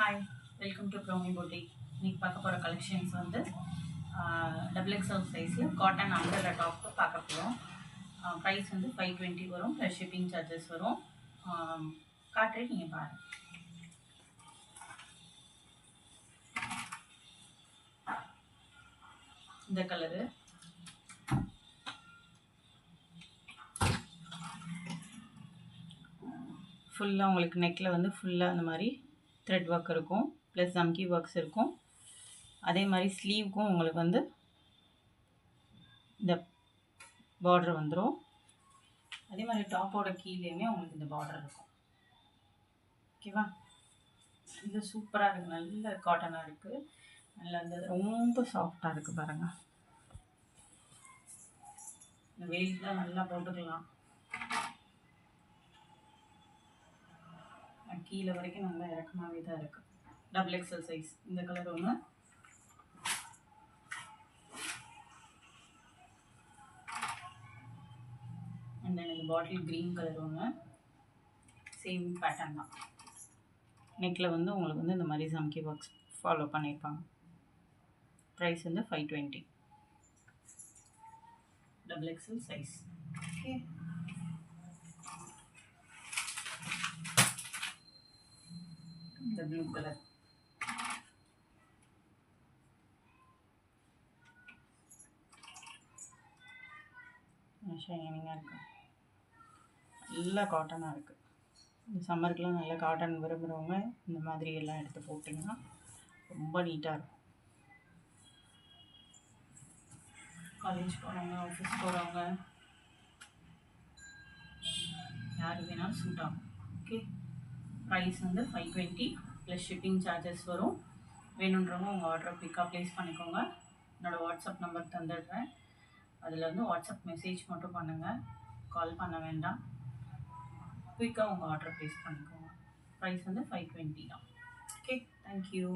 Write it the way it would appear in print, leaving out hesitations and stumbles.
Hi, welcome to brownie boutique. இன்னைக்கு பார்க்க போகிற கலெக்ஷன்ஸ் வந்து XXL சைஸில் காட்டன் அம்பர்லா டாப் பார்க்க போகிறோம். ப்ரைஸ் வந்து 520 வரும், ப்ளஸ் ஷிப்பிங் சார்ஜஸ் வரும். காட்டுறேன், நீங்கள் பாருங்கள். இந்த கலரு ஃபுல்லாக உங்களுக்கு நெக்கில் வந்து ஃபுல்லாக அந்த மாதிரி த்ரெட் ஒர்க் இருக்கும், ப்ளஸ் ஜம்கி ஒர்க்ஸ் இருக்கும். அதே மாதிரி ஸ்லீவுக்கும் உங்களுக்கு வந்து இந்த பார்டர் வந்துடும். அதே மாதிரி டாப்போட கீழேயுமே உங்களுக்கு இந்த பார்டர் இருக்கும். ஓகேவா? இது சூப்பராக இருக்குது, நல்ல காட்டனாக இருக்குது, நல்லா இந்த ரொம்ப சாஃப்டாக இருக்குது பாருங்கள். இந்த வெயிட்லாம் நல்லா போட்டுக்கலாம், கீழே வரைக்கும் நல்லா இறக்கமாகவே தான் இருக்குது. XXL size. இந்த கலர் ஒன்று, அண்ட் தென் இந்த பாட்டில் க்ரீன் கலர் ஒன்று, சேம் பேட்டர்ன் தான். நெக்கில் வந்து உங்களுக்கு வந்து இந்த மாதிரி ஜம்கி ஒர்க்ஸ் ஃபாலோ பண்ணியிருப்பாங்க. ப்ரைஸ் வந்து 520, XXL சைஸ். ஓகே, இந்த ப்ளூ கலர், ஷைனிங்காக இருக்குது, நல்லா காட்டனாக இருக்குது. இந்த சம்மருக்குலாம் நல்லா காட்டன் விரும்புகிறவங்க இந்த மாதிரி எல்லாம் எடுத்து போட்டிங்கன்னா ரொம்ப நீட்டாக இருக்கும். காலேஜ் போகிறவங்க, ஆஃபீஸ் போகிறவங்க யார் வேணாலும் சூட் ஆகும். ஓகே, ப்ரைஸ் வந்து 520 ப்ளஸ் ஷிப்பிங் சார்ஜஸ் வரும். வேணுன்றவங்க உங்கள் ஆர்டரை பிக்காக ப்ளேஸ் பண்ணிக்கோங்க. என்னோடய வாட்ஸ்அப் நம்பர் தந்துடுறேன். அதில் வந்து வாட்ஸ்அப் மெசேஜ் மட்டும் பண்ணுங்கள், கால் பண்ண வேண்டாம். குயிக்காக உங்கள் ஆர்டரை ப்ளேஸ் பண்ணிக்கோங்க. ப்ரைஸ் வந்து 520 தான். Okay, thank you.